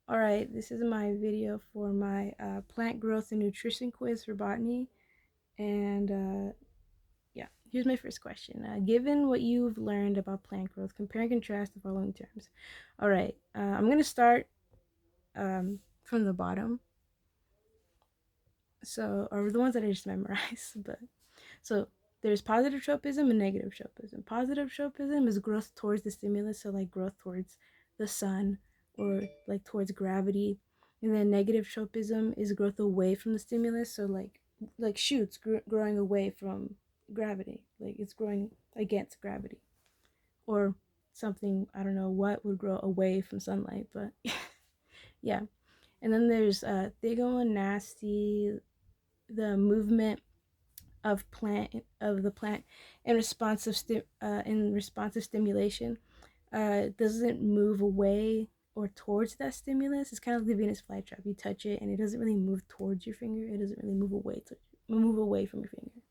Alright, this is my video for my plant growth and nutrition quiz for botany. And yeah, here's my first question. Given what you've learned about plant growth, compare and contrast the following terms. Alright, I'm going to start from the bottom. So, or the ones that I just memorized. So, there's positive tropism and negative tropism. Positive tropism is growth towards the stimulus, so like growth towards the sun or like towards gravity. And then negative tropism is growth away from the stimulus, so like shoots growing away from gravity, like it's growing against gravity, or something, I don't know what would grow away from sunlight, but yeah. And then there's Thigmonasty, the movement of the plant in responsive stimulation. Doesn't move away or towards that stimulus. It's kind of like the Venus flytrap. You touch it and it doesn't really move towards your finger. It doesn't really move away from your finger.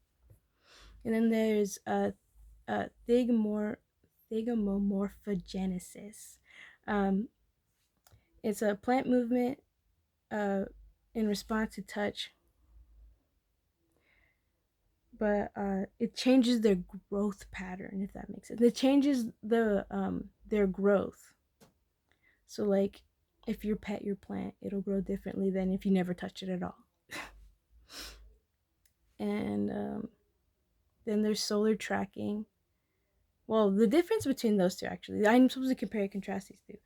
And then there's thigmomorphogenesis. Um, it's a plant movement in response to touch, but it changes their growth pattern, if that makes sense. It changes their growth. So like if you pet your plant, it'll grow differently than if you never touch it at all. And then there's solar tracking. Well, the difference between those two, actually, I'm supposed to compare and contrast these two.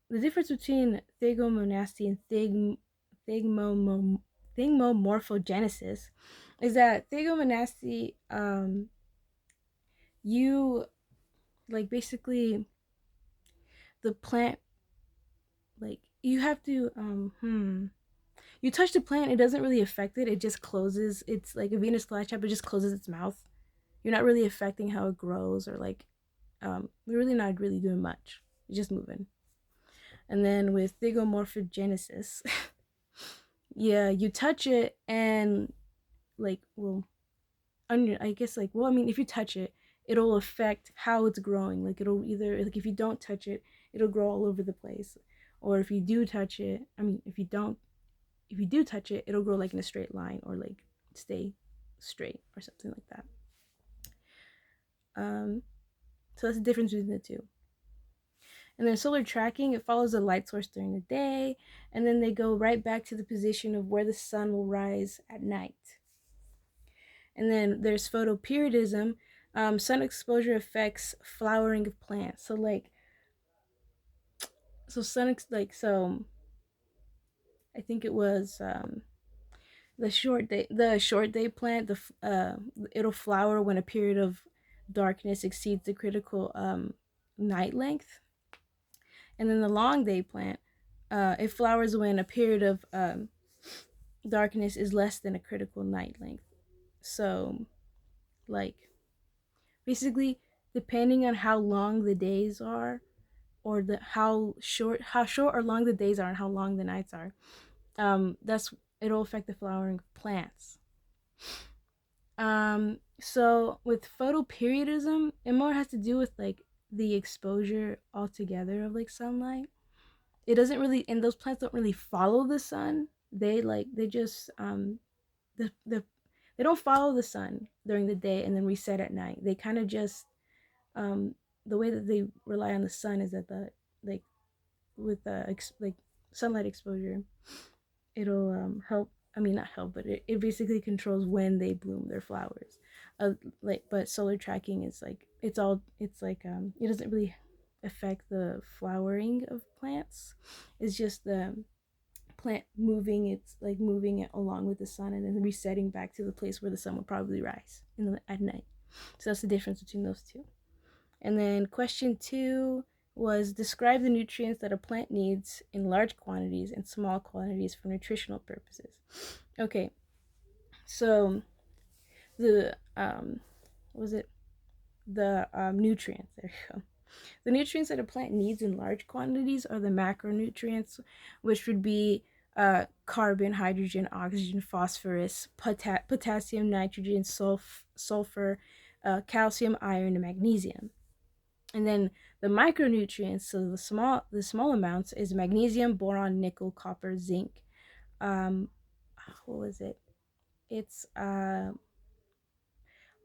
The difference between Thigmonasty and thigmomorphogenesis is that Thigmonasty, you like basically the plant, like you have to you touch the plant, it doesn't really affect it. It just closes. It's like a Venus flytrap. It just closes its mouth. You're not really affecting how it grows, or like you're really not really doing much. You're just moving. And then with thigomorphogenesis, yeah, you touch it and like, well, I guess like, well, I mean, if you touch it, it'll affect how it's growing. Like it'll either, like if you don't touch it, it'll grow all over the place. Or if you do touch it, I mean, if you do touch it, it'll grow like in a straight line, or like stay straight or something like that. So that's the difference between the two. And then solar tracking, it follows the light source during the day, and then they go right back to the position of where the sun will rise at night. And then there's photoperiodism. Sun exposure affects flowering of plants. So I think it was the short day plant. It'll flower when a period of darkness exceeds the critical night length. And then the long day plant, it flowers when a period of darkness is less than a critical night length. So, like, basically, depending on how long the days are, or how short or long the days are, and how long the nights are, that's it'll affect the flowering of plants. So with photoperiodism, it more has to do with like the exposure altogether of like sunlight. It doesn't really, and those plants don't really follow the sun. They just they don't follow the sun during the day and then reset at night. They kind of just the way that they rely on the sun is that the like with like sunlight exposure, it'll help. I mean, not help, but it basically controls when they bloom their flowers. But solar tracking is like it's like it doesn't really affect the flowering of plants. It's just the plant moving. It's like moving it along with the sun and then resetting back to the place where the sun will probably rise at night. So that's the difference between those two. And then question 2 was describe the nutrients that a plant needs in large quantities and small quantities for nutritional purposes. Okay, so the nutrients. There you go. The nutrients that a plant needs in large quantities are the macronutrients, which would be carbon, hydrogen, oxygen, phosphorus, potassium, nitrogen, sulfur, calcium, iron, and magnesium. And then the micronutrients, so the small amounts is magnesium, boron, nickel, copper, zinc. Um, what was it? It's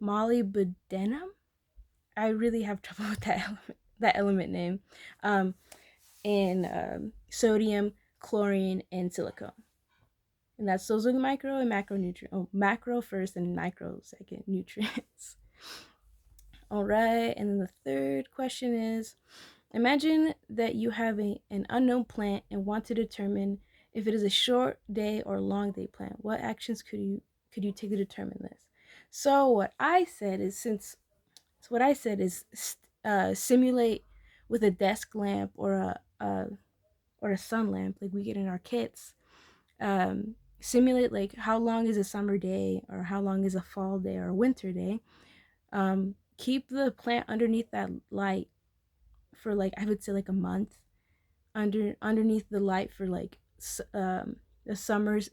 molybdenum. I really have trouble with that element name. Um, and sodium, chlorine, and silicone. And that's those are the micro and macronutrients. Oh, macro first and micro second nutrients. All right, and then the third question is: imagine that you have an unknown plant and want to determine if it is a short day or long day plant. What actions could you take to determine this? So what I said is simulate with a desk lamp or a sun lamp like we get in our kits. Simulate like how long is a summer day or how long is a fall day or a winter day. Keep the plant underneath that light for like I would say like a month, underneath the light for like a summer's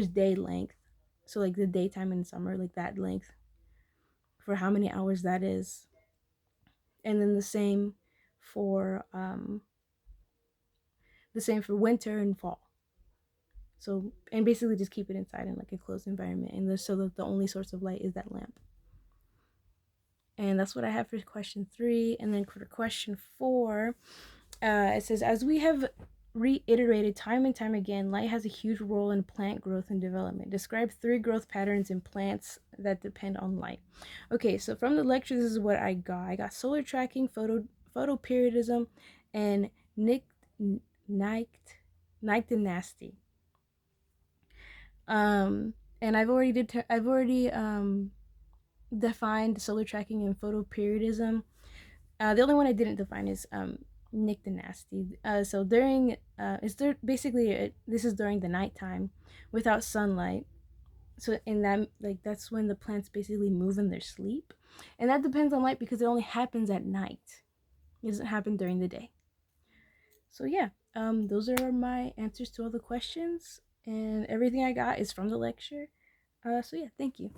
day length, so like the daytime in summer, like that length for how many hours that is. And then for um the same for winter and fall. So, and basically just keep it inside in like a closed environment, and so that the only source of light is that lamp. And that's what I have for question 3. And then for question 4, it says, as we have reiterated time and time again, light has a huge role in plant growth and development. Describe 3 growth patterns in plants that depend on light. Okay, so from the lecture, this is what I got. I got solar tracking, photoperiodism, and nyctinasty. And I've already defined solar tracking and photoperiodism. The only one I didn't define is nyctinasty. So during this is during the nighttime without sunlight. So in that, like, that's when the plants basically move in their sleep, and that depends on light because it only happens at night. It doesn't happen during the day. So yeah, those are my answers to all the questions, and everything I got is from the lecture. So yeah, thank you.